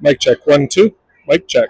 Mic check. 1, 2. Mic check.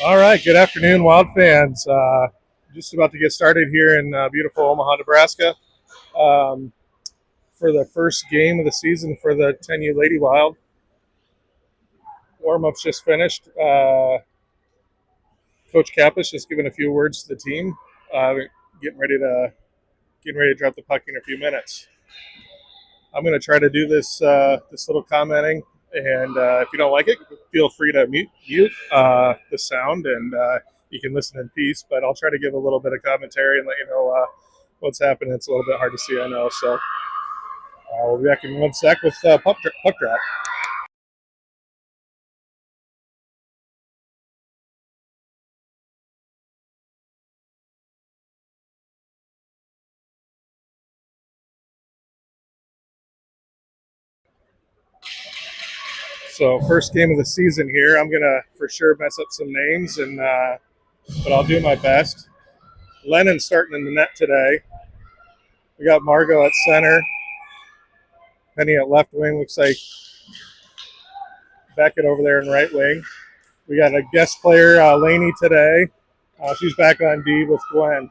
All right, good afternoon, Wild fans. Just about to get started here in beautiful Omaha, Nebraska, um, for the first game of the season for the 10U Lady Wild. Warm-up's just finished. Coach Kappas just giving a few words to the team, uh, getting ready to drop the puck in a few minutes. I'm going to try to do this little commenting, and if you don't like it, feel free to mute the sound, and you can listen in peace. But I'll try to give a little bit of commentary and let you know what's happening. It's a little bit hard to see, I know. So we'll be back in 1 sec with puck drop. So first game of the season here. I'm gonna for sure mess up some names, and but I'll do my best. Lennon's starting in the net today. We got Margot at center. Penny at left wing. Looks like Beckett over there in right wing. We got a guest player, Lainey, today. She's back on D with Gwen.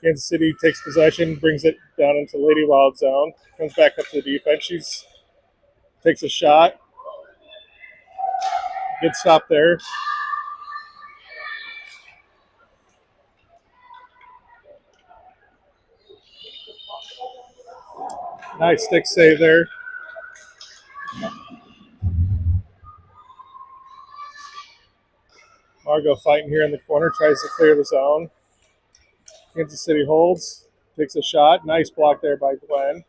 Kansas City takes possession, brings it down into Lady Wild zone, comes back up to the defense. She takes a shot. Good stop there. Nice stick save there. Margot fighting here in the corner, tries to clear the zone. Kansas City holds, takes a shot. Nice block there by Gwen.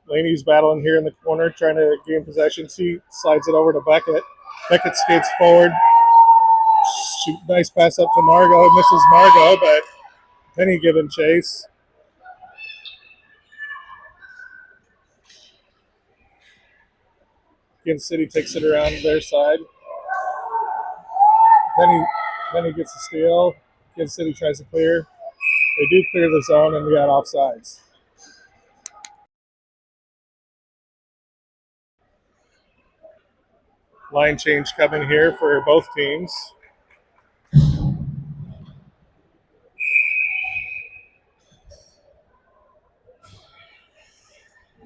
Laney's battling here in the corner, trying to gain possession. She slides it over to Beckett. Beckett skates forward. Nice pass up to Margot. Misses Margot, but Penny giving chase. Kansas City takes it around their side. Penny gets the steal. Kansas City tries to clear. They do clear the zone, and we got offsides. Line change coming here for both teams.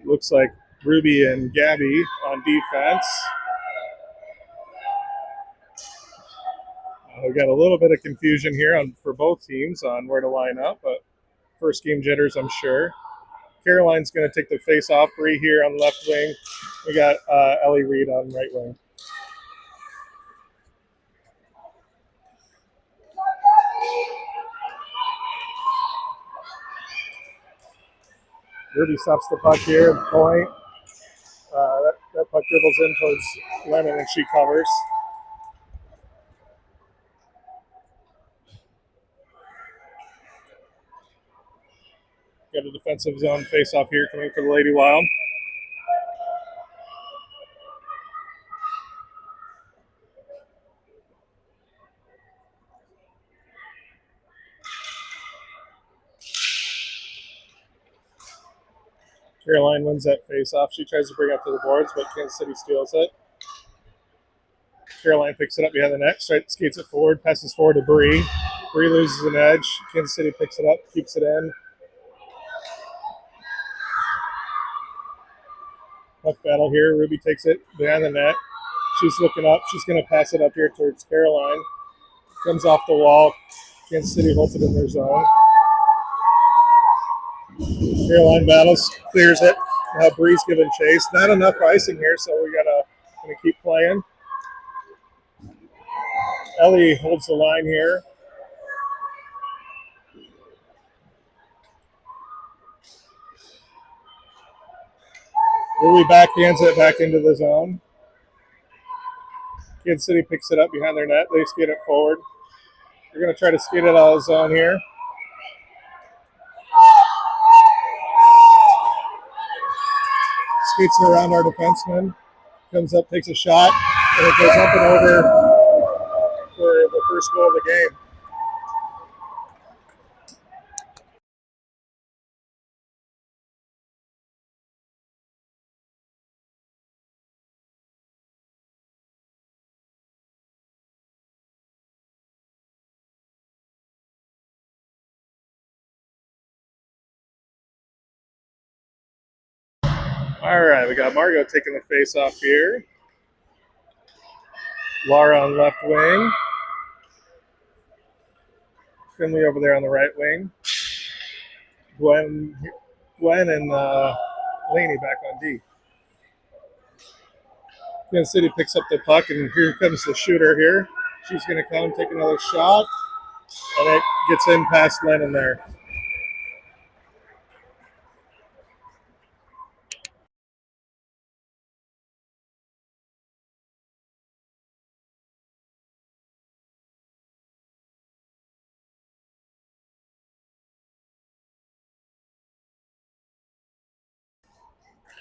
Looks like Ruby and Gabby on defense. We've got a little bit of confusion here for both teams on where to line up, but first game jitters, I'm sure. Caroline's going to take the face-off. Bree here on left wing. We got Ellie Reed on right wing. Ruby stops the puck here at the point. That puck dribbles in towards Lennon, and she covers. Got a defensive zone face-off here coming for the Lady Wild. Caroline wins that face-off. She tries to bring it to the boards, but Kansas City steals it. Caroline picks it up behind the net, skates it forward, passes forward to Bree. Bree loses an edge. Kansas City picks it up, keeps it in. Puck battle here. Ruby takes it behind the net. She's looking up. She's going to pass it up here towards Caroline. Comes off the wall. Kansas City holds it in their zone. Caroline battles, clears it. Now Bree's giving chase. Not enough icing here, so we gotta keep playing. Ellie holds the line here. Ruby backhands it back into the zone. Kansas City picks it up behind their net. They skate it forward. They're going to try to skate it out of the zone here. Skates it around our defenseman. Comes up, takes a shot, and it goes up and over for the first goal of the game. All right, we got Margot taking the face off here. Laura on left wing. Finley over there on the right wing. Gwen and Laney back on D. Kansas City picks up the puck, and here comes the shooter here. She's going to come take another shot, and it gets in past Lennon there.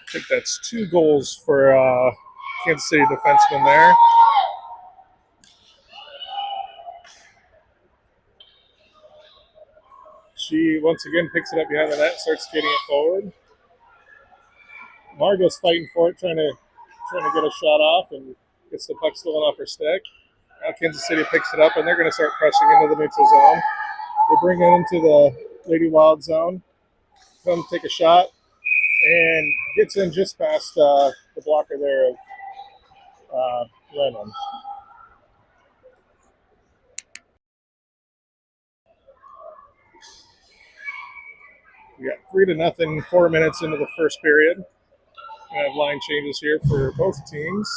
I think that's 2 goals for Kansas City defenseman there. She once again picks it up behind the net and starts skating it forward. Margot's fighting for it, trying to get a shot off, and gets the puck stolen off her stick. Now Kansas City picks it up, and they're going to start pressing into the neutral zone. They bring it into the Lady Wild zone. Come take a shot, and gets in just past the blocker there of Lennon. We got 3-0, 4 minutes into the first period. We have line changes here for both teams.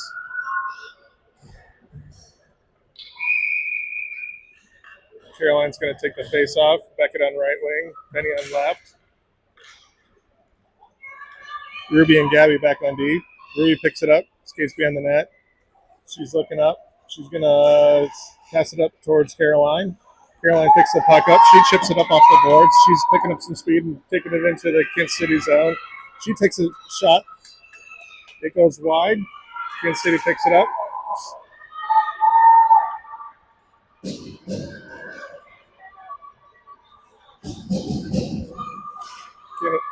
Caroline's going to take the face off. Beckett on right wing, Penny on left. Ruby and Gabby back on D. Ruby picks it up, skates behind the net. She's looking up. She's going to pass it up towards Caroline. Caroline picks the puck up. She chips it up off the boards. She's picking up some speed and taking it into the Kansas City zone. She takes a shot. It goes wide. Kansas City picks it up.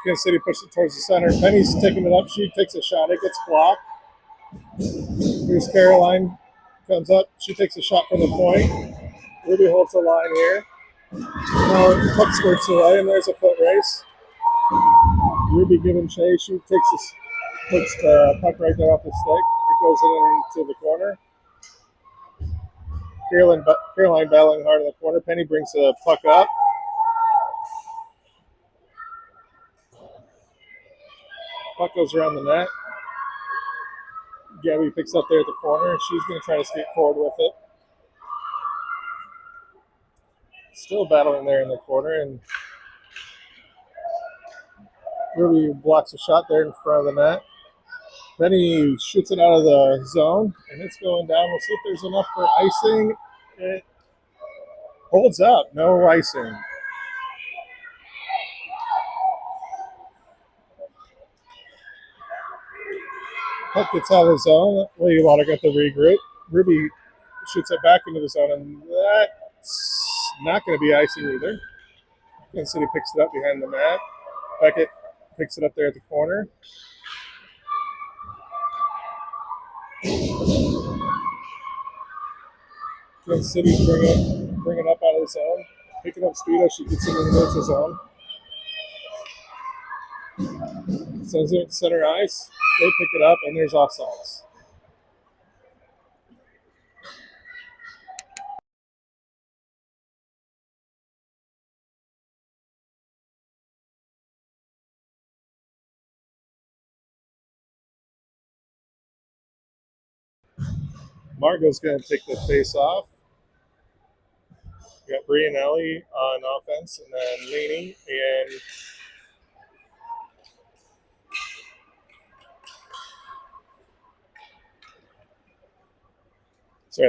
Kansas City pushes it towards the center. Penny's taking it up. She takes a shot. It gets blocked. Here's Caroline. Comes up. She takes a shot from the point. Ruby holds the line here. Now the puck skirts away, and there's a foot race. Ruby giving chase. She puts the puck right there off the stick. It goes into the corner. Caroline battling hard in the corner. Penny brings the puck up. Puck goes around the net. Gabby picks up there at the corner. She's going to try to skate forward with it. Still battling there in the corner, and Ruby blocks a shot there in front of the net. Penny shoots it out of the zone, and it's going down. We'll see if there's enough for icing. It holds up. No icing. Puck gets out of the zone. Lady Water got the regroup. Ruby shoots it back into the zone, and that's not going to be icing either. Kansas City picks it up behind the net. Beckett picks it up there at the corner. Kansas City's bringing up out of the zone. Picking up speed as she gets into the neutral zone. Sends it to center ice. They pick it up, and there's offsides. Margot's going to take the face off. We got Bree and Ellie on offense, and then Laney and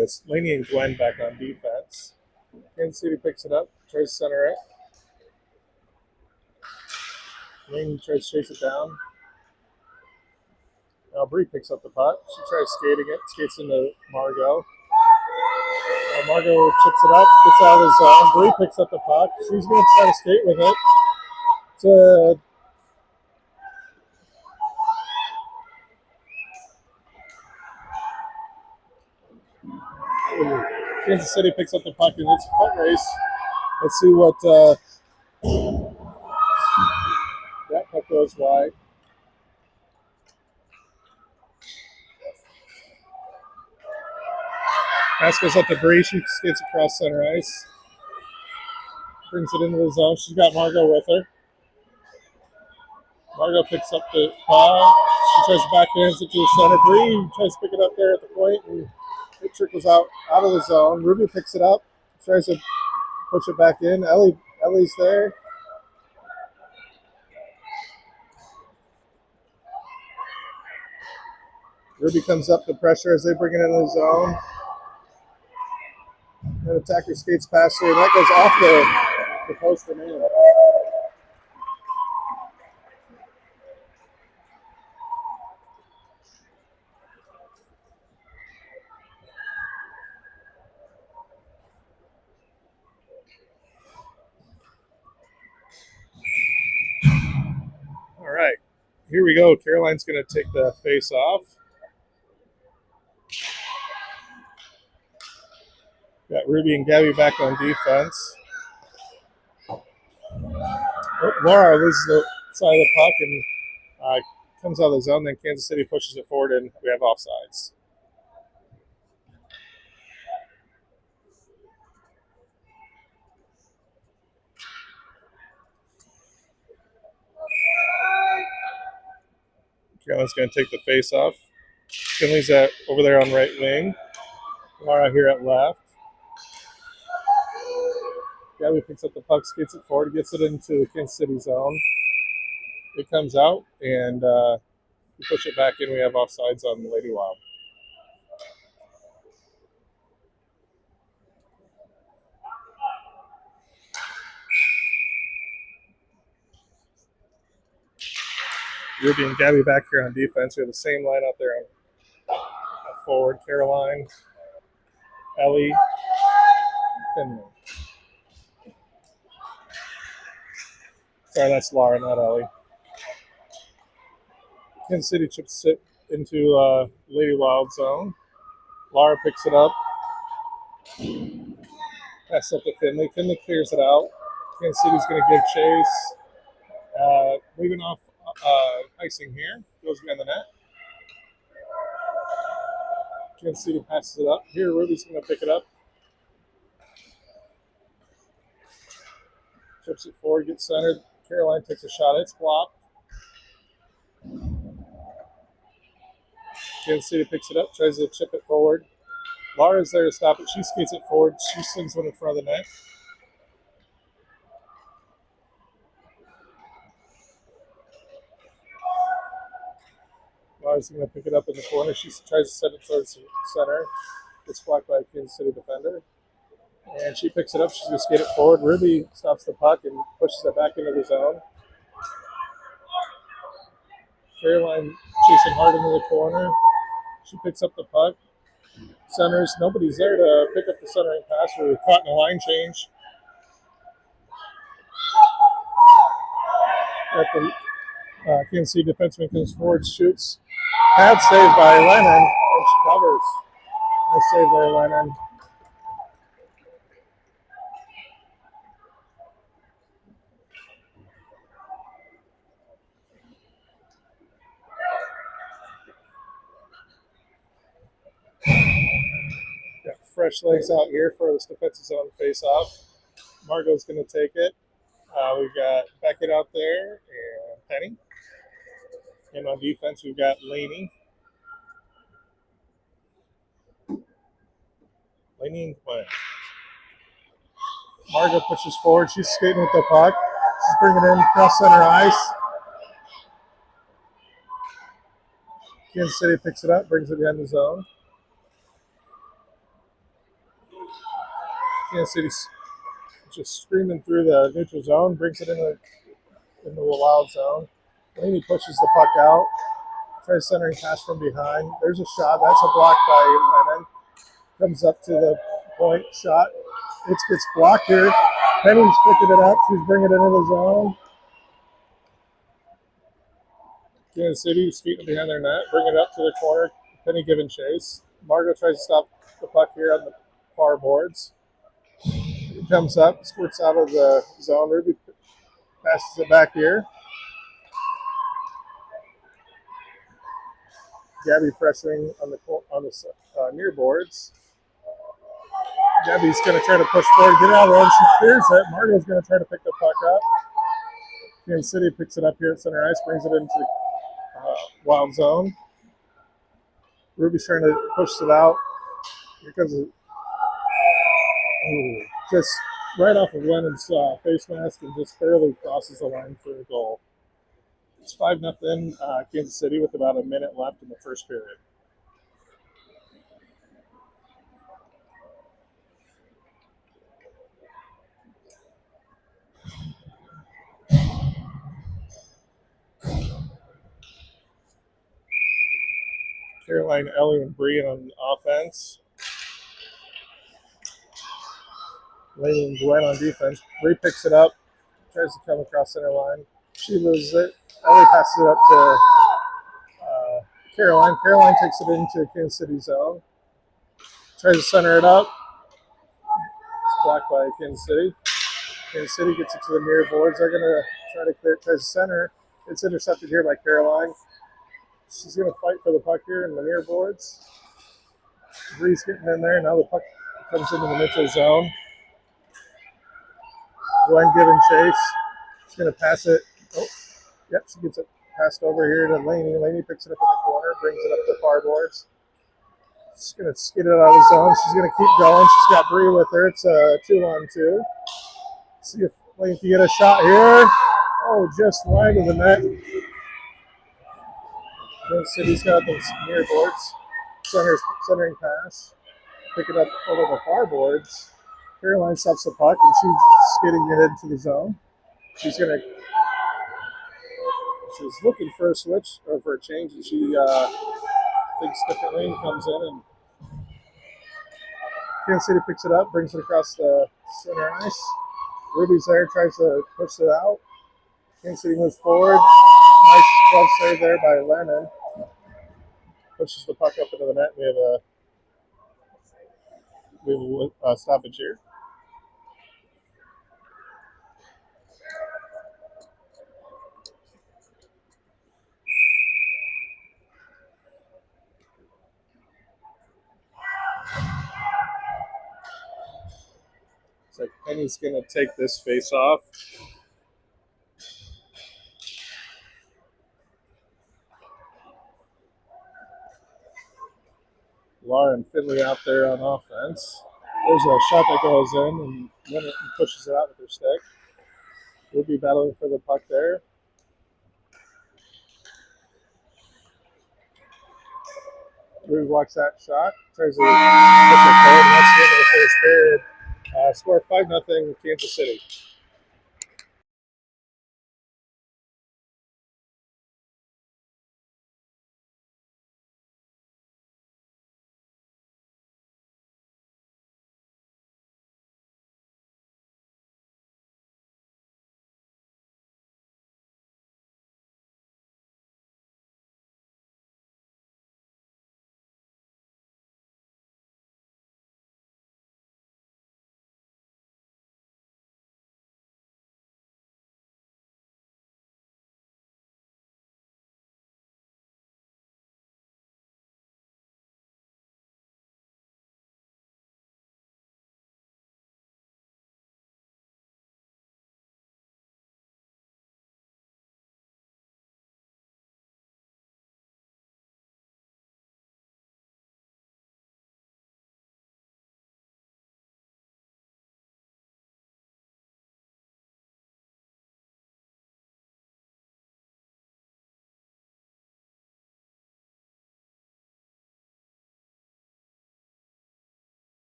that's Laney and Gwen back on defense. Kansas City picks it up, tries to center it. Laney tries to chase it down. Now Bree picks up the puck. She tries skating it, skates into Margot. Margot chips it up, gets out of the zone. Bree picks up the puck. She's going to try to skate with it. Kansas City picks up the puck, and it's a foot race. Let's see what that puck goes wide. Pass goes up to Bree. She skates across center ice. Brings it into the zone. She's got Margot with her. Margot picks up the ball. She tries to backhands it to the center. Bree tries to pick it up there at the point, and it trickles out of the zone. Ruby picks it up. Tries to push it back in. Ellie's there. Ruby comes up the pressure as they bring it into the zone. And attacker skates past her, and that goes off the post and in. All right, here we go. Caroline's going to take the face off. Got Ruby and Gabby back on defense. Laura loses the side of the puck and comes out of the zone. Then Kansas City pushes it forward, and we have offsides. Caroline's going to take the face off. Finley's over there on right wing. Laura here at left. Gabby picks up the puck, skates it forward, gets it into the Kansas City zone. It comes out, and we push it back in. We have offsides on the Lady Wild. Ruby and Gabby back here on defense. We have the same line out there on forward. Caroline, Ellie, Finley. Sorry, that's Laura, not Ellie. Kansas City chips it into Lady Wild zone. Laura picks it up. Pass up to Finley. Finley clears it out. Kansas City's going to give chase. Leaving off icing here. Goes behind the net. Kansas City passes it up. Here, Ruby's going to pick it up. Chips it forward, gets centered. Caroline takes a shot. It's blocked. Kansas City picks it up, tries to chip it forward. Laura's there to stop it. She skates it forward. She slings one in front of the net. Laura's going to pick it up in the corner. She tries to send it towards the center. It's blocked by a Kansas City defender. And she picks it up. She's going to skate it forward. Ruby stops the puck and pushes it back into the zone. Caroline chasing hard into the corner. She picks up the puck. Centers. Nobody's there to pick up the centering pass. We're caught in a line change. At the Kansas City defenseman comes forward, shoots. Pad saved by Lennon, and she covers. Nice save there, Lennon. Got fresh legs out here for this defensive zone face-off. Margot's going to take it. We've got Beckett out there and Penny. And on defense, we've got Laney. Laney and Quinn. Margot pushes forward. She's skating with the puck. She's bringing it in across center ice. Kansas City picks it up, brings it behind the zone. Kansas City just screaming through the neutral zone, brings it into the wild zone. Laney pushes the puck out, tries centering pass from behind. There's a shot. That's a block by Lennon. Comes up to the point, shot. It gets blocked here. Penny's picking it up. She's bringing it into the zone. Kansas City skating behind their net, bring it up to the corner. Penny giving chase. Margot tries to stop the puck here on the far boards. It comes up, squirts out of the zone. Ruby passes it back here. Gabby pressuring on the near boards. Debbie's going to try to push forward, get out of there. She clears it. Margot's going to try to pick the puck up. Kansas City picks it up here at center ice, brings it into the wild zone. Ruby's trying to push it out. Here comes it. Just right off of Lennon's face mask and just barely crosses the line for a goal. It's 5-0 Kansas City with about a minute left in the first period. Caroline, Ellie, and Bree on offense. Lady and Gwen on defense. Bree picks it up, tries to come across center line. She loses it. Ellie passes it up to Caroline. Caroline takes it into Kansas City zone. Tries to center it up. It's blocked by Kansas City. Kansas City gets it to the near boards. They're going to try to clear it. Tries to center. It's intercepted here by Caroline. She's going to fight for the puck here in the near boards. Bree's getting in there. Now the puck comes into the neutral zone. Gwen giving chase. She's going to pass it. Oh, yep, she gets it passed over here to Laney. Laney picks it up in the corner, brings it up the far boards. She's going to skid it out of the zone. She's going to keep going. She's got Bree with her. It's a 2-on-2. See if Laney can get a shot here. Oh, just wide of the net. Kansas City's got those near boards. Centering pass. Pick it up over the far boards. Caroline stops the puck and she's skidding it into the zone. She's looking for a switch or for a change, and she thinks differently and comes in, and Kansas City picks it up, brings it across the center ice. Ruby's there, tries to push it out. Kansas City moves forward. Nice glove save there by Lennon. Pushes the puck up into the net. We have a stoppage here. So Penny's going to take this face off. Laura and Finley out there on offense. There's a shot that goes in, and Lennon pushes it out with her stick. We'll be battling for the puck there. Ruby blocks that shot. Tries to put the forward, and that's the end of the first period. Score 5-0 Kansas City.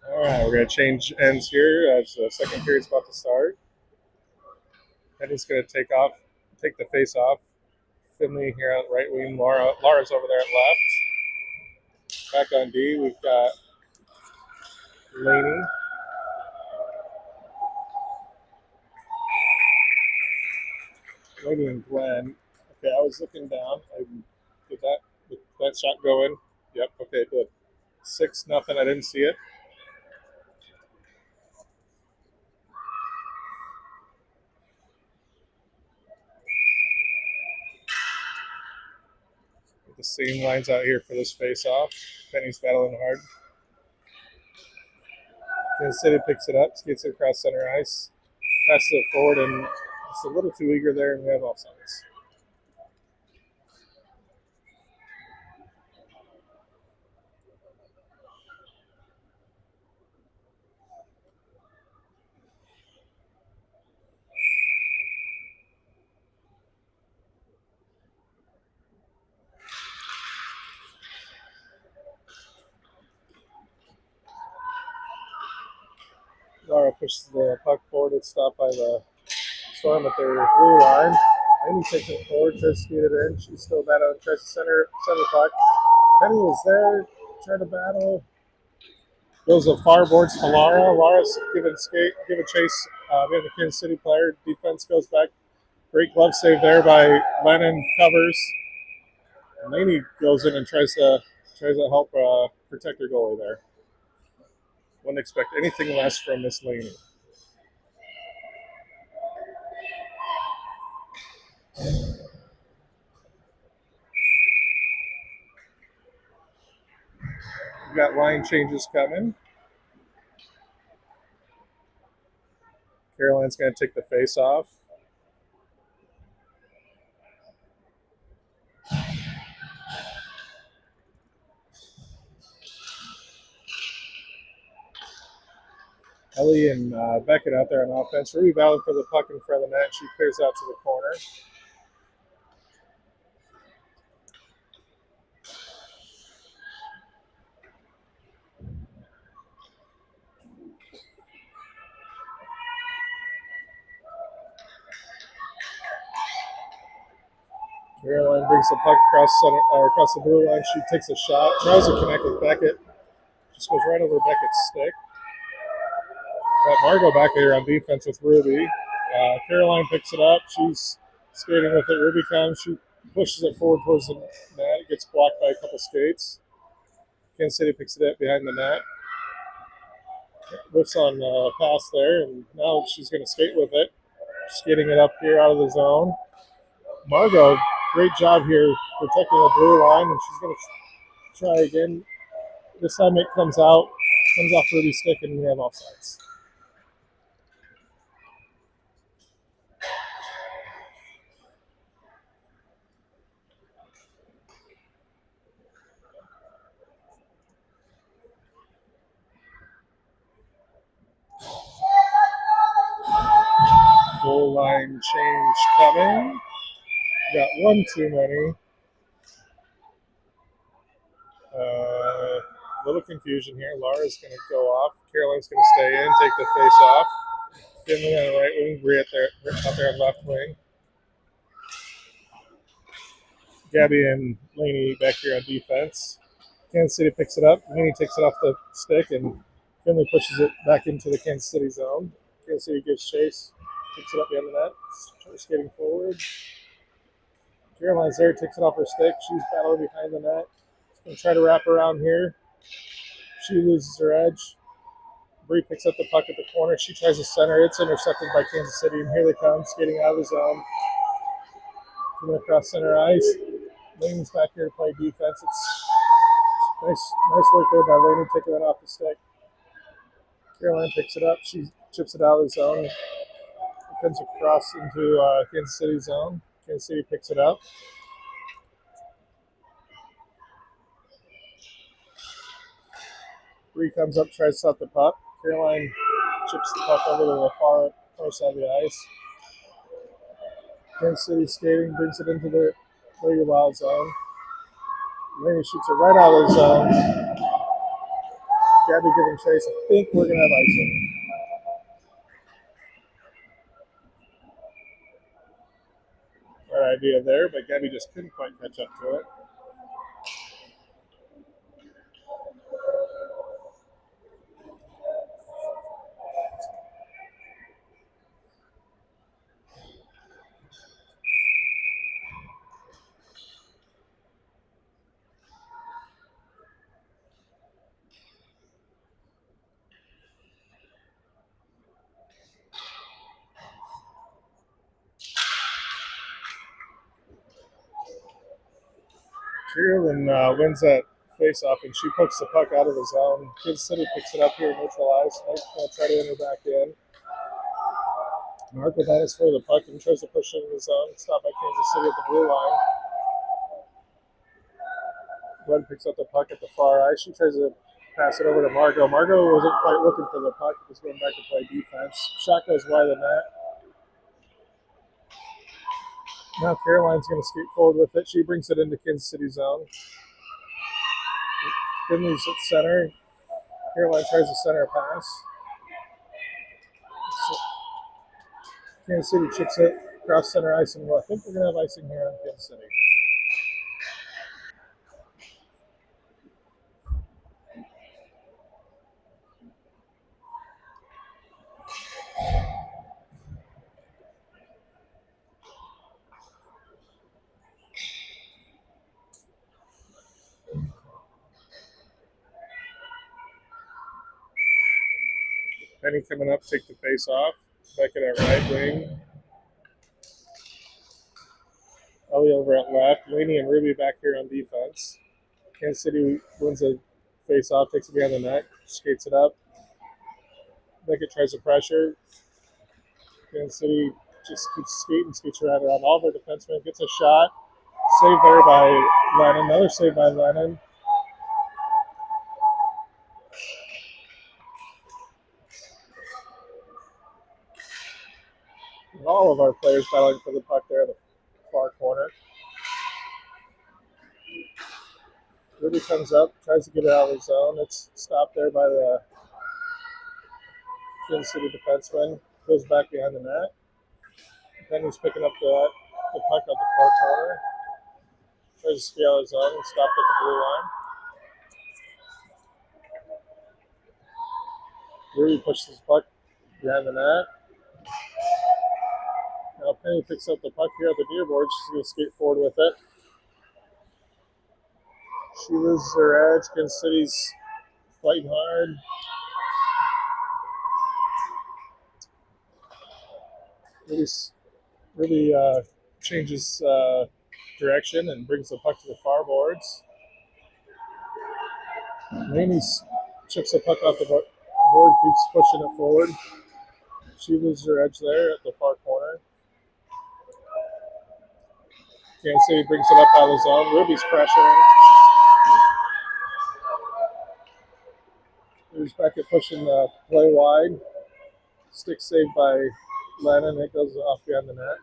All right, we're going to change ends here as the second period's about to start. Penny's going to take the face off. Finley here at right wing. Laura's over there at left. Back on D, we've got Laney. Laney and Gwen. Okay, I was looking down. Did that shot go in? Yep. Okay, good. 6-0. I didn't see it. The same lines out here for this face-off. Penny's battling hard. Kansas City picks it up, skates it across center ice, passes it forward, and just a little too eager there, and we have offsides. Laura pushes the puck forward. It's stopped by the Storm at their blue line. Amy takes it forward, tries to skate it in. She's still battling, tries to center puck. Penny is there, trying to battle. Goes the far boards to Lara. Lara's give a chase. We have a Kansas City player. Defense goes back. Great glove save there by Lennon. Covers. Laney goes in and tries to help protect her goalie there. Wouldn't expect anything less from Miss Laney. We've got line changes coming. Caroline's going to take the face off. Ellie and Beckett out there on offense. Ruby battling for the puck in front of the net. She clears out to the corner. Caroline brings the puck across the blue line. She takes a shot, tries to connect with Beckett. Just goes right over Beckett's stick. Got Margot back here on defense with Ruby. Caroline picks it up. She's skating with it. Ruby comes. She pushes it forward towards the net. It gets blocked by a couple skates. Kansas City picks it up behind the net. Whiffs on pass there, and now she's going to skate with it. Skating it up here out of the zone. Margot, great job here protecting the blue line, and she's going to try again. This time it comes off Ruby's stick, and we have offsides. Goal line change coming. Got one too many. Little confusion here. Laura's going to go off. Caroline's going to stay in, take the face off. Finley on the right wing, Bree out there on left wing. Gabby and Laney back here on defense. Kansas City picks it up. Laney takes it off the stick, and Finley pushes it back into the Kansas City zone. Kansas City gives chase, picks it up behind the net, skating forward. Caroline's there, takes it off her stick. She's battling behind the net. She's going to try to wrap around here. She loses her edge. Bree picks up the puck at the corner. She tries to center. It's intercepted by Kansas City, and here they come, skating out of the zone. Coming across center ice. Laney's back here to play defense. It's nice work there by Laney, taking it off the stick. Caroline picks it up. She chips it out of the zone. It comes across into Kansas City zone. Kansas City picks it up. Bree comes up, tries to stop the puck. Caroline chips the puck over to the far side of the ice. Kansas City skating, brings it into the Lady Wild zone. Laney shoots it right out of the zone. Gabby giving chase. I think we're going to have icing. Right idea there, but Gabby just couldn't quite catch up to it. Kierland wins that face-off, and she pokes the puck out of the zone. Kansas City picks it up here, neutralized. Mike's going to try to enter back in. Marco Dennis for the puck and tries to push it in the zone. Stopped by Kansas City at the blue line. Glenn picks up the puck at the far ice. She tries to pass it over to Margot. Margot wasn't quite looking for the puck. He was going back to play defense. Shot goes wide of the net. Now Caroline's going to skate forward with it. She brings it into Kansas City zone. Finley's at center. Caroline tries to center a pass. Kansas City chips it across center ice, and I think we're going to have icing here on Kansas City. Penny coming up, take the face off. Back at our right wing. Ellie over at left. Laney and Ruby back here on defense. Kansas City wins a face off, takes it behind the net, skates it up. Beckett tries to pressure. Kansas City just keeps skating, skates around all of our defensemen, gets a shot. Saved there by Lennon. Another save by Lennon. All of our players battling for the puck there in the far corner. Ruby comes up, tries to get it out of the zone. It's stopped there by the Kansas City defenseman. Goes back behind the net. Then he's picking up the puck out the far corner. Tries to scale his zone and stopped at the blue line. Ruby pushes his puck behind the net. Now Penny picks up the puck here at the near board. She's going to skate forward with it. She loses her edge. Kansas City's fighting hard. Really changes direction and brings the puck to the far boards. Laney chips the puck off the board, keeps pushing it forward. She loses her edge there at the far corner. Kansas City brings it up out of the zone. Ruby's pressuring. Ruby's back at pushing the play wide. Stick saved by Lennon. It goes off behind the net.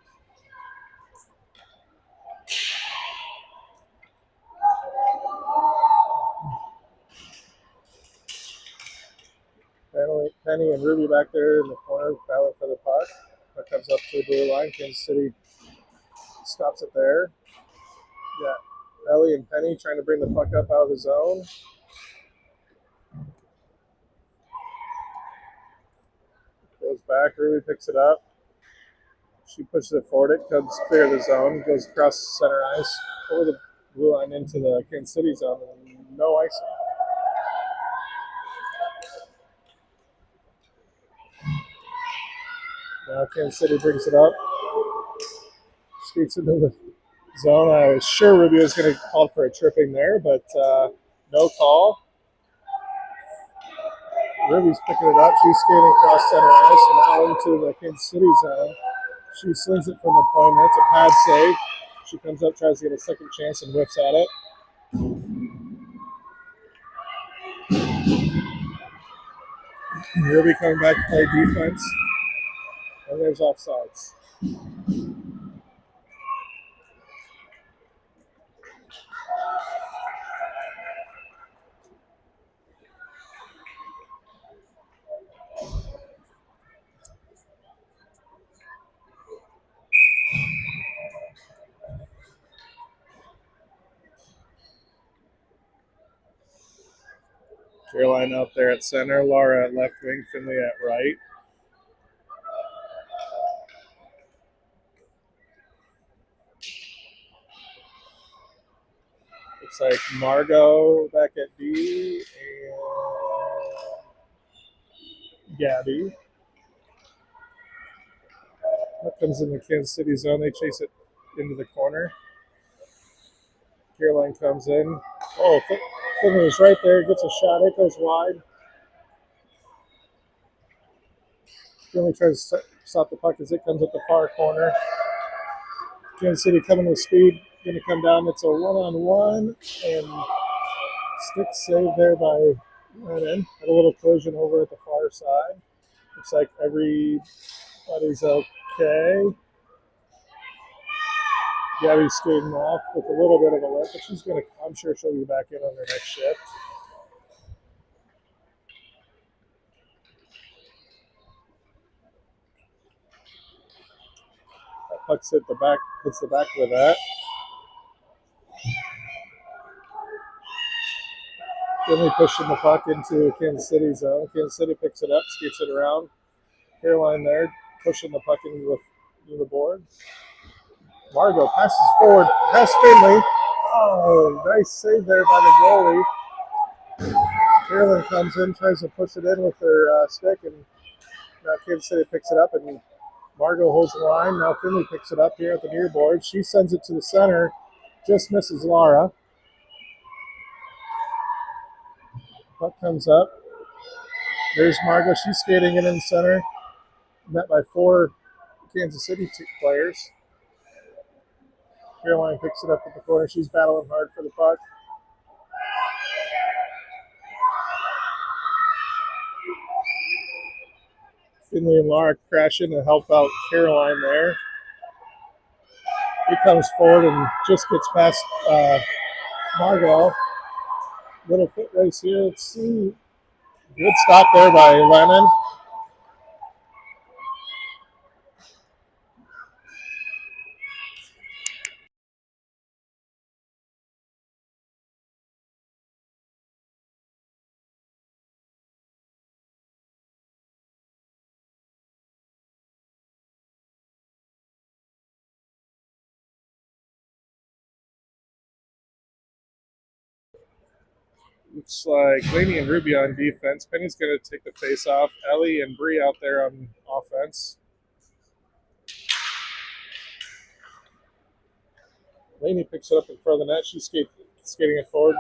Penny and Ruby back there in the corner battling for the puck. Puck comes up to the blue line. Kansas City stops it there. Yeah, Ellie and Penny trying to bring the puck up out of the zone. Goes back. Ruby picks it up. She pushes it forward. It comes clear of the zone. Goes across the center ice over the blue line into the Kansas City zone. No icing. Now Kansas City brings it up. Skates into the zone. I was sure Ruby was going to call for a tripping there, but no call. Ruby's picking it up. She's skating across center ice and now into the Kansas City zone. She slings it from the point. That's a pad save. She comes up, tries to get a second chance, and whiffs at it. Ruby coming back to play defense. And there's offsides. Caroline out there at center, Laura at left wing, Finley at right. Looks like Margot back at D and Gabby. That comes in the Kansas City zone. They chase it into the corner. Caroline comes in. Oh, Finley is right there. Gets a shot. It goes wide. Finley tries to stop the puck as it comes at the far corner. Kansas City coming with speed. Going to come down. It's a one-on-one. And stick save there by Lennon. Had a little collision over at the far side. Looks like everybody's okay. Gabby's skating off with a little bit of a limp, but I'm sure she'll be back in on her next shift. That puck's hits the back of the net. Finley pushing the puck into Kansas City zone. Kansas City picks it up, skates it around. Caroline there, pushing the puck into the board. Margot passes forward, past Finley. Oh, nice save there by the goalie. Caroline comes in, tries to push it in with her stick, and now Kansas City picks it up, and Margot holds the line. Now Finley picks it up here at the near board. She sends it to the center, just misses Laura. Puck comes up. There's Margot. She's skating in the center, met by 4 Kansas City players. Caroline picks it up at the corner. She's battling hard for the puck. Finley and Laura crash in to help out Caroline there. He comes forward and just gets past Margot. Little foot race here. Let's see. Good stop there by Lennon. Looks like Laney and Ruby on defense. Penny's going to take the face off. Ellie and Bree out there on offense. Laney picks it up in front of the net. She's skating it forward.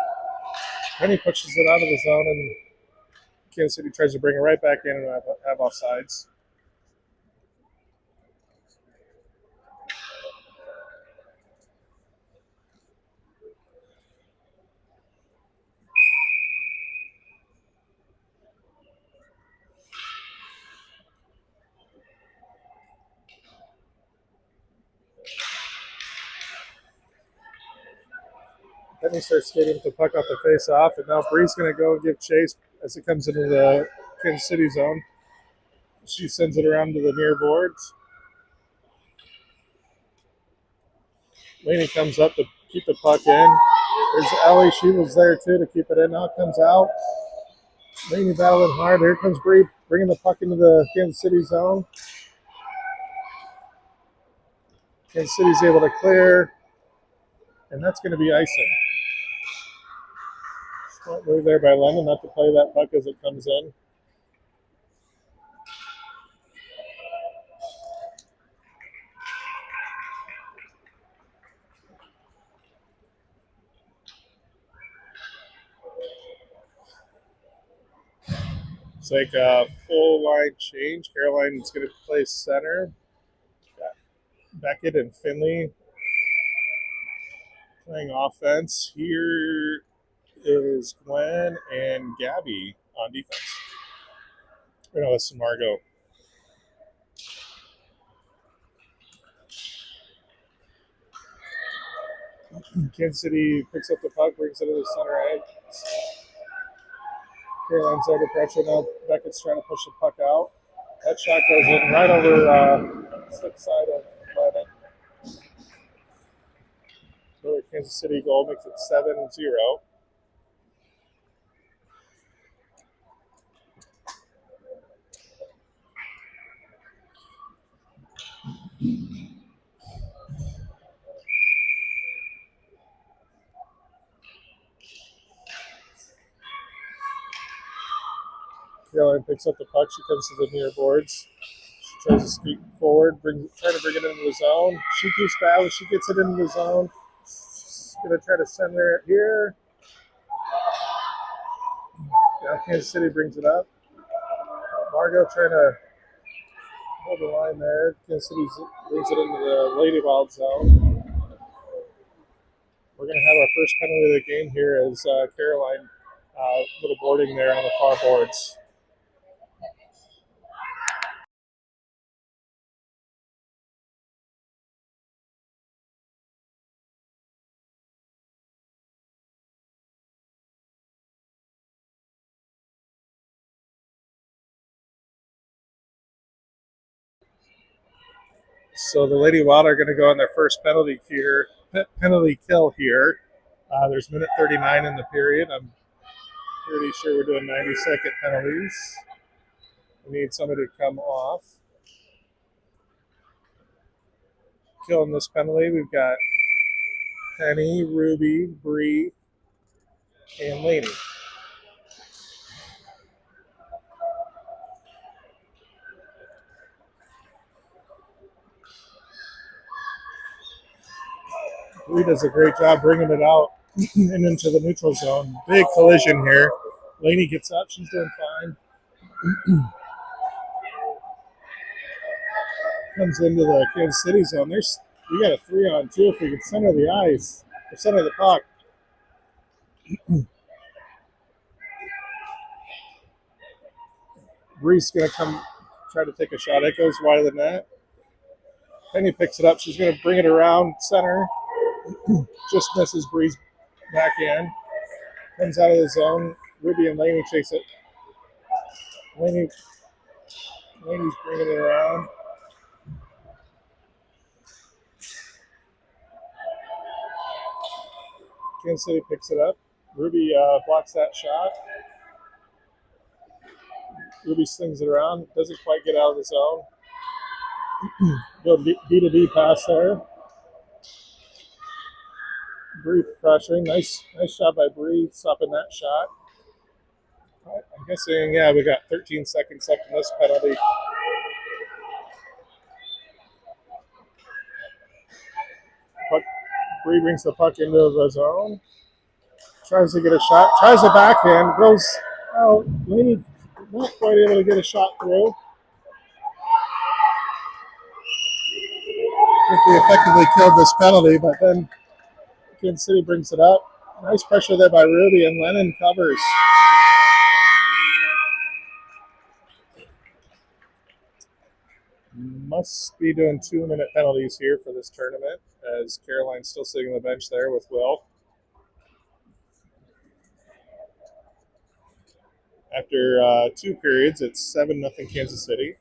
Penny pushes it out of the zone, and Kansas City tries to bring it right back in and have offsides. Penny starts skating with the puck off the face off, and now Bree's going to go and give chase as it comes into the Kansas City zone. She sends it around to the near boards. Laney comes up to keep the puck in. There's Ellie. She was there too to keep it in. Now it comes out. Laney battling hard. Here comes Bree bringing the puck into the Kansas City zone. Kansas City's able to clear, and that's going to be icing. Smart move there by Lennon not to play that puck as it comes in. It's like a full line change. Caroline's going to play center. Beckett and Finley playing offense. Here is Gwen and Gabby on defense. Or no, that's Margot. Kansas City picks up the puck, brings it to the center edge. Caroline's under pressure now. Beckett's trying to push the puck out. That shot goes in right over the stick side of Lennon. Another Kansas City goal makes it 7-0. Caroline picks up the puck. She comes to the near boards. She tries to scoot forward, trying to bring it into the zone. She keeps battling. She gets it into the zone. going to try to center it here. Now Kansas City brings it up. Margot trying to hold the line there. Kansas City brings it into the Lady Wild zone. We're going to have our first penalty of the game here as Caroline little boarding there on the far boards. So the Lady Wild are going to go on their first penalty kill here. There's minute 39 in the period. I'm pretty sure we're doing 90-second penalties. We need somebody to come off. Killing this penalty, we've got Penny, Ruby, Bree, and Laney. Bree does a great job bringing it out and into the neutral zone. Big collision here. Laney gets up. She's doing fine. Comes into the Kansas City zone. We got a 3-on-2 if we can center the ice or center the puck. Bree's going to come try to take a shot. It goes wide of the net. Penny picks it up. She's going to bring it around center. Just misses Bree's backhand. Comes out of the zone. Ruby and Laney chase it. Laney's bringing it around. Kansas City picks it up. Ruby blocks that shot. Ruby slings it around. Doesn't quite get out of the zone. Good B2B pass there. Bree pressuring. Nice shot by Bree, stopping that shot. I'm guessing, yeah, we got 13 seconds left in this penalty. Bree brings the puck into the zone. Tries to get a shot. Tries a backhand. Goes out. Laney not quite able to get a shot through. I think we effectively killed this penalty, but then Kansas City brings it up. Nice pressure there by Ruby, and Lennon covers. Must be doing 2-minute penalties here for this tournament, as Caroline's still sitting on the bench there with Will. After 2 periods, it's 7-0 Kansas City.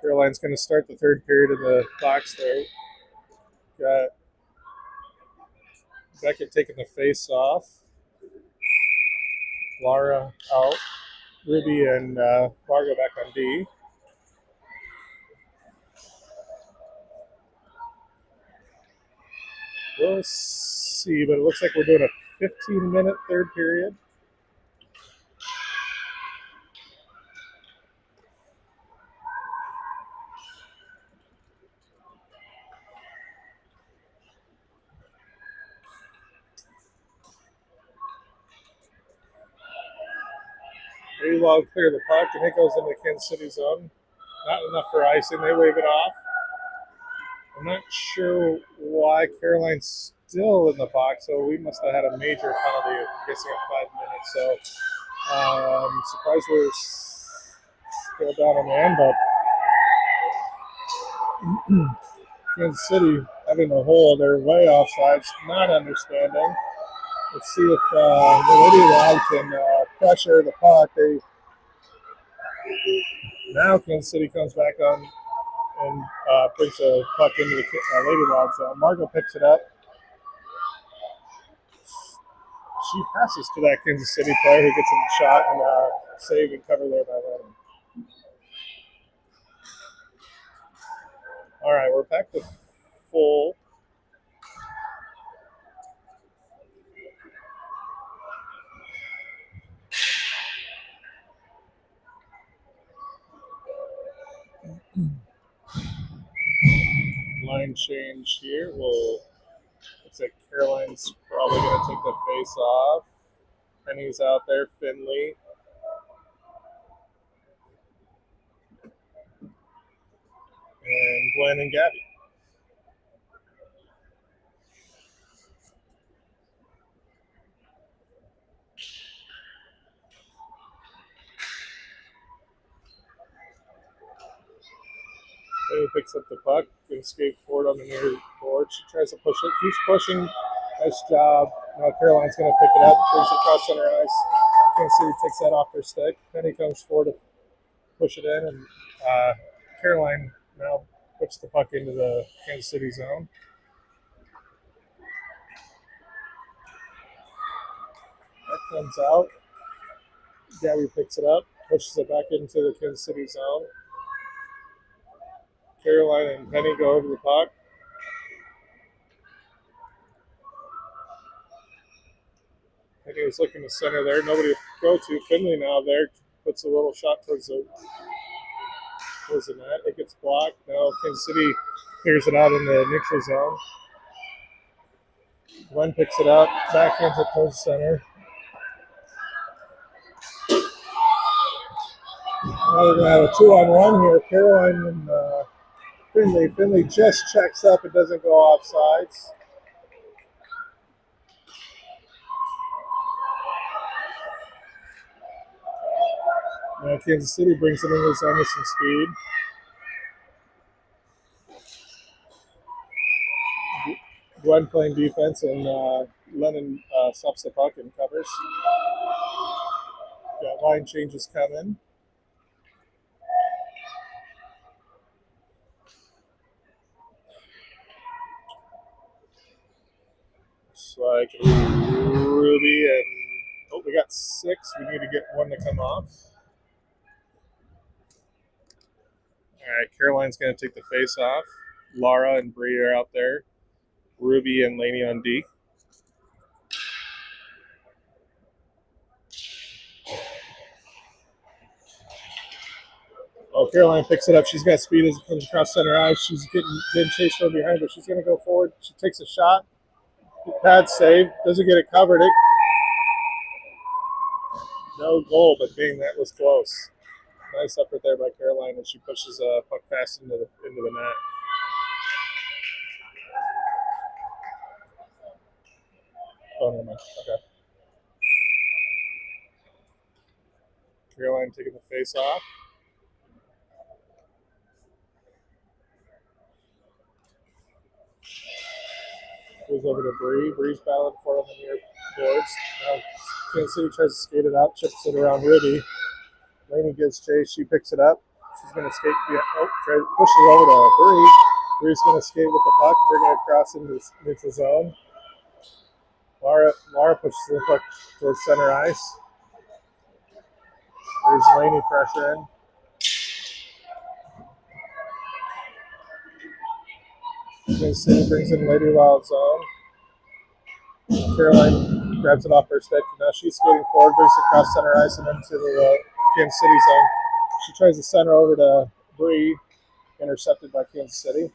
Caroline's going to start the 3rd period in the box there. Got Beckett taking the face off. Laura out. Ruby and Margo back on D. We'll see, but it looks like we're doing a 15-minute third period. Pretty well clear the puck, and it goes into Kansas City zone. Not enough for icing. They wave it off. I'm not sure why Caroline's still in the box, so we must have had a major penalty. I'm guessing at 5 minutes. So I'm surprised we're still down a man, but Kansas City having a hole. They're way offsides, not understanding. Let's see if the Lady Wild can pressure the puck. Now Kansas City comes back on and brings the puck into the Lady Wild zone. Margot picks it up. She passes to that Kansas City player who gets a shot and save and cover there by Lennon. All right, we're back to full. Line change here. Looks like Caroline's probably going to take the face off. Penny's out there. Finley. And Glenn and Gabby. Penny picks up the puck and skates forward on the near board. She tries to push it. Keeps pushing. Nice job. Now Caroline's going to pick it up. Brings it across center ice. Kansas City takes that off their stick. Penny comes forward to push it in, and Caroline now puts the puck into the Kansas City zone. That comes out. Gabby picks it up, pushes it back into the Kansas City zone. Caroline and Penny go over the puck. Penny was looking to center there. Nobody to go to. Finley now there puts a little shot towards the net. It gets blocked. Now Kansas City clears it out in the neutral zone. Glenn picks it up, backhands it towards center. Now we're going to have a 2-on-1 here. Caroline and Finley. Finley just checks up. It doesn't go offsides. Now Kansas City brings it in the zone with some speed. Glenn playing defense, and Lennon stops the puck and covers. Got line changes coming. Looks like Ruby and we got 6. We need to get one to come off. All right, Caroline's going to take the face off. Laura and Bree are out there. Ruby and Laney on D. Oh, Caroline picks it up. She's got speed as it comes across center ice. She's getting chased from behind, but she's going to go forward. She takes a shot. Pad save. Doesn't get it covered. No goal, but dang, that was close. Nice effort there by Caroline, and she pushes a puck fast into the net. Oh, no, okay. Caroline taking the face off. Goes over to Bree. Bree's battling for it on the near boards. Now Kansas City tries to skate it out, chips it around Ruby. Laney gives chase. She picks it up. She's going to skate. Pushes it over to Bree. Bree's going to skate with the puck, bring it across into the neutral zone. Laura pushes the puck towards center ice. There's Laney pressure in. Kansas City brings in Lady Wild zone. Caroline grabs it off her stick. Now she's skating forward, brings it across center ice and into the Kansas City zone. She tries to center over to Bree, intercepted by Kansas City.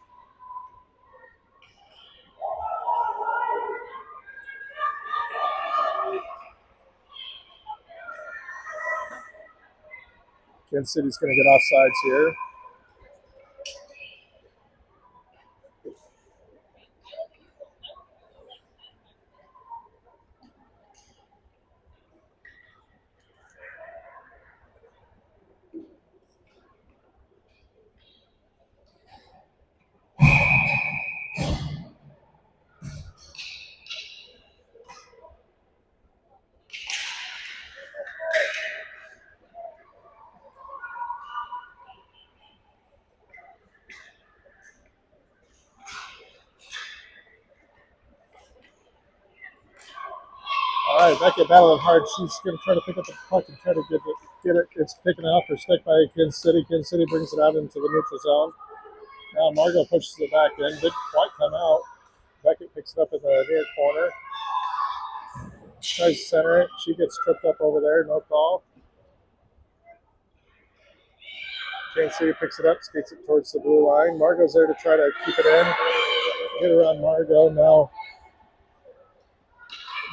Kansas City's going to get offsides here. All right, Beckett battling hard. She's going to try to pick up the puck and try to get it. It's taken off her stick by Kansas City. Kansas City brings it out into the neutral zone. Now Margot pushes it back in. Didn't quite come out. Beckett picks it up in the near corner. Tries to center it. She gets tripped up over there. No call. Kansas City picks it up, skates it towards the blue line. Margot's there to try to keep it in. Get around Margot. Now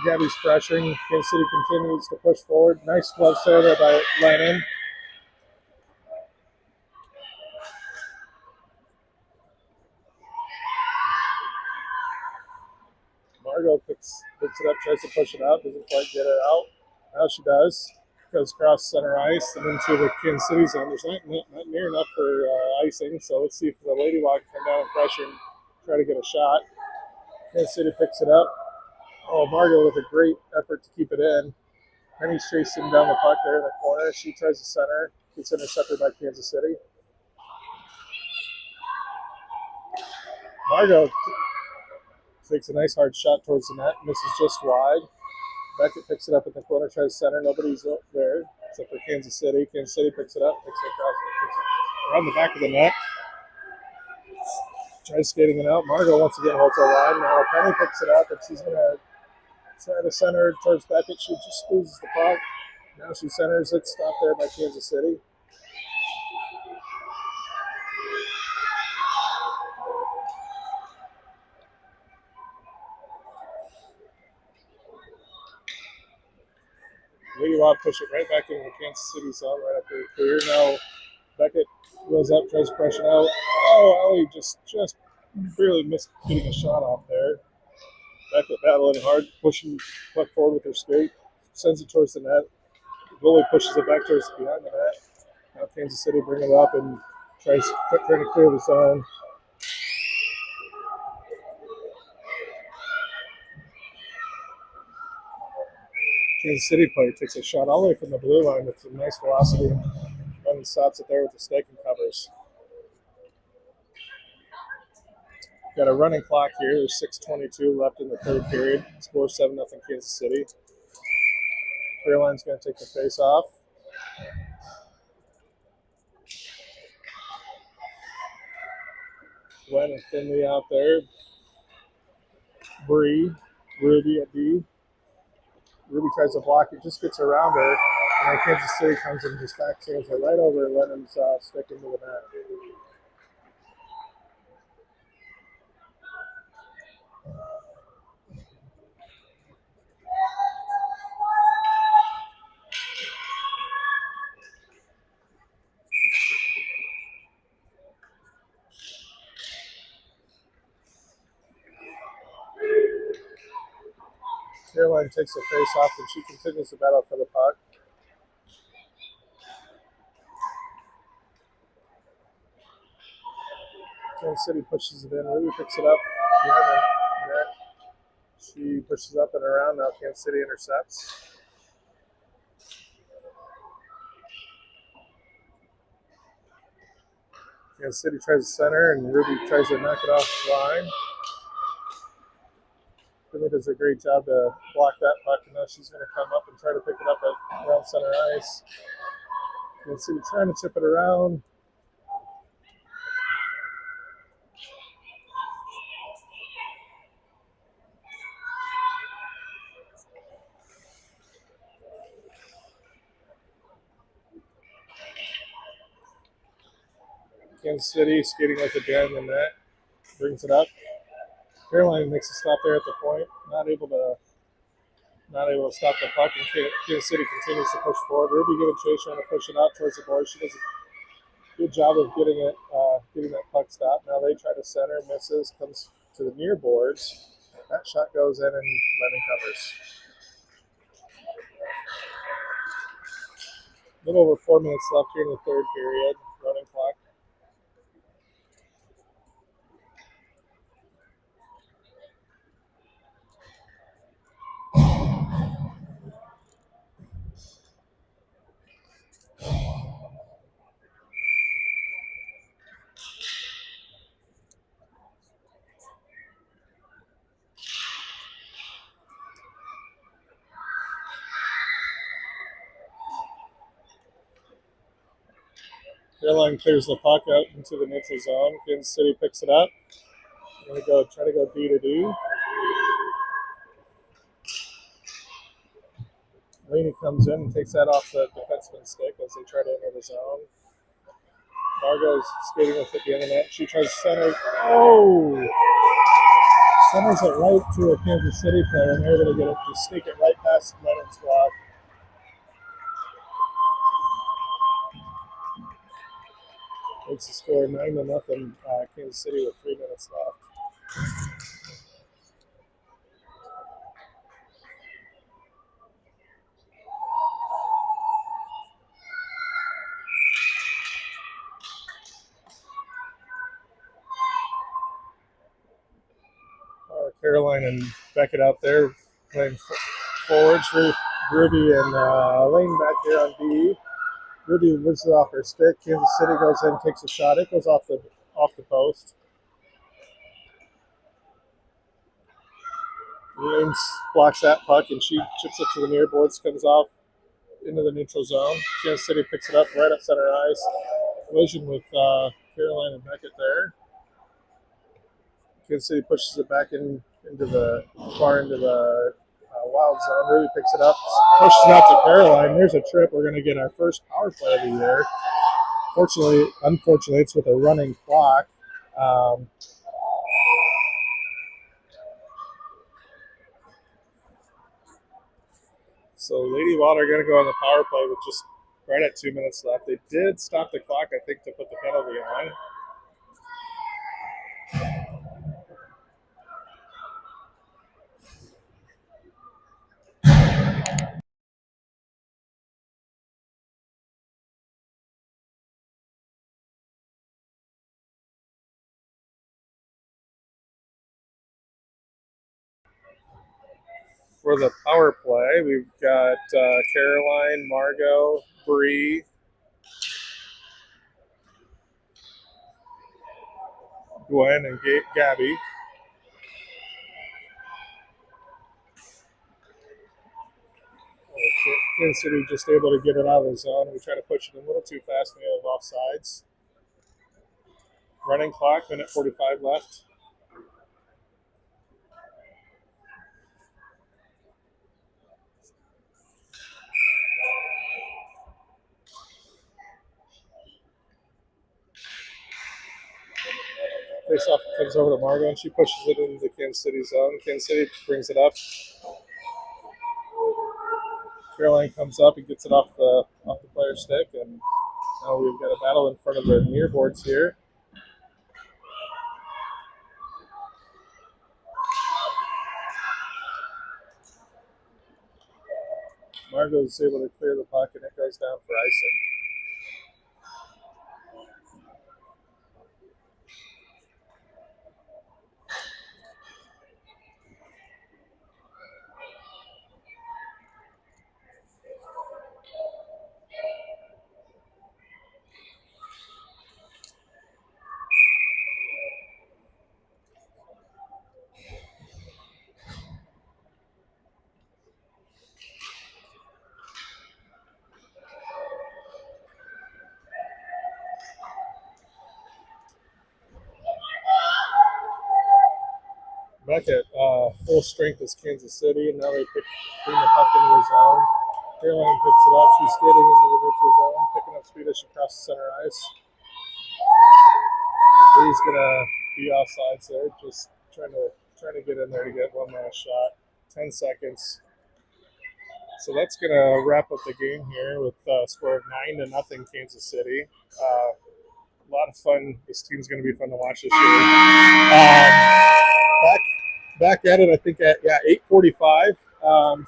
Gabby's pressuring. Kansas City continues to push forward. Nice glove save there by Lennon. Margot picks it up, tries to push it out, doesn't quite get it out. Now she does. Goes across center ice and into the Kansas City zone. There's not near enough for icing, so let's see if the Lady Walk can come down and pressure and try to get a shot. Kansas City picks it up. Oh, Margot with a great effort to keep it in. Penny's chasing down the puck there in the corner. She tries to center. Gets intercepted by Kansas City. Margot takes a nice hard shot towards the net. Misses just wide. Beckett picks it up at the corner, tries to center. Nobody's there except for Kansas City. Kansas City picks it up, picks it across, picks it around the back of the net. Tries skating it out. Margot once again holds her line. Now Penny picks it up, and she's going to try to center towards Beckett. She just loses the puck. Now she centers it. Stopped there by Kansas City. Lady Wild push it right back into the Kansas City zone right up there clear. Now Beckett wheels up, tries to pressure out. Oh, Ellie just barely missed getting a shot off there. Beckett battling hard, pushing puck forward with her skate, sends it towards the net. The goalie pushes it back towards behind the net. Now Kansas City bring it up and trying to clear the zone. Kansas City player takes a shot all the way from the blue line with some nice velocity and stops it there with the stick and covers. Got a running clock here. There's 6:22 left in the third period. Score 7-0 Kansas City. Caroline's going to take the face off. Glenn and Finley out there. Bree, Ruby at D. Ruby tries to block it, just gets around her. And then Kansas City comes and just backhands her right over Lennon's stick into the net. Caroline takes the face off and she continues to battle for the puck. Kansas City pushes it in. Ruby picks it up behind the net. She pushes up and around. Now Kansas City intercepts. Kansas City tries to center and Ruby tries to knock it off the line. Finley does a great job to block that puck, and now she's going to come up and try to pick it up at around center ice. Kansas City trying to chip it around. Kansas City skating with it behind the net, brings it up. Carolina makes a stop there at the point, not able to stop the puck, and Kansas City continues to push forward. Ruby giving chase, trying to push it out towards the boards. She does a good job of getting that puck stopped. Now they try to center, misses, comes to the near boards. That shot goes in, and Lemon covers. A little over 4 minutes left here in the third period. Running clock. Caroline clears the puck out into the neutral zone. Kansas City picks it up. Going to try to go D to D. Laney comes in and takes that off the defenseman's stick as they try to enter the zone. Margot's skating with it the other net. She tries to center. Oh! Centers it right to a Kansas City player, and they're going to just sneak it right past Leonard's block. Makes the score 9-0. Kansas City with 3 minutes left. Caroline and Beckett out there playing forwards for Ruby and Lane back here on D. Ruby lifts it off her stick. Kansas City goes in, takes a shot. It goes off the post. Lane blocks that puck, and she chips it to the near boards, comes off into the neutral zone. Kansas City picks it up right at center ice. Collision with Caroline and Beckett there. Kansas City pushes it back into the wild zone. Ruby picks it up, pushes it out to Caroline. There's a trip. We're going to get our first power play of the year. Unfortunately, it's with a running clock. So Lady Wild are going to go on the power play with just right at 2 minutes left. They did stop the clock, I think, to put the penalty on. For the power play, we've got Caroline, Margot, Bree, Gwen, and Gabby. Kansas City just able to get it out of the zone. We try to push it a little too fast and we have offsides. Running clock, minute 45 left. Face-off comes over to Margot, and she pushes it into the Kansas City zone. Kansas City brings it up. Caroline comes up and gets it off the player's stick, and now we've got a battle in front of the near boards here. Margot is able to clear the puck, and it goes down for icing. Beckett, full strength is Kansas City, and now they bring the puck into the zone. Caroline picks it up. She's skating into the neutral zone, picking up speed as she crosses center ice. He's gonna be offsides there, just trying to get in there to get one last shot. 10 seconds. So that's gonna wrap up the game here with a score of 9-0 Kansas City. A lot of fun. This team's gonna be fun to watch this year. Back at it, I think at 8:45.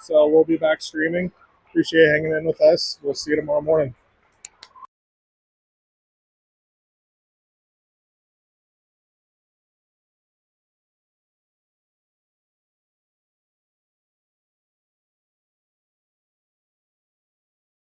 So we'll be back streaming. Appreciate you hanging in with us. We'll see you tomorrow morning.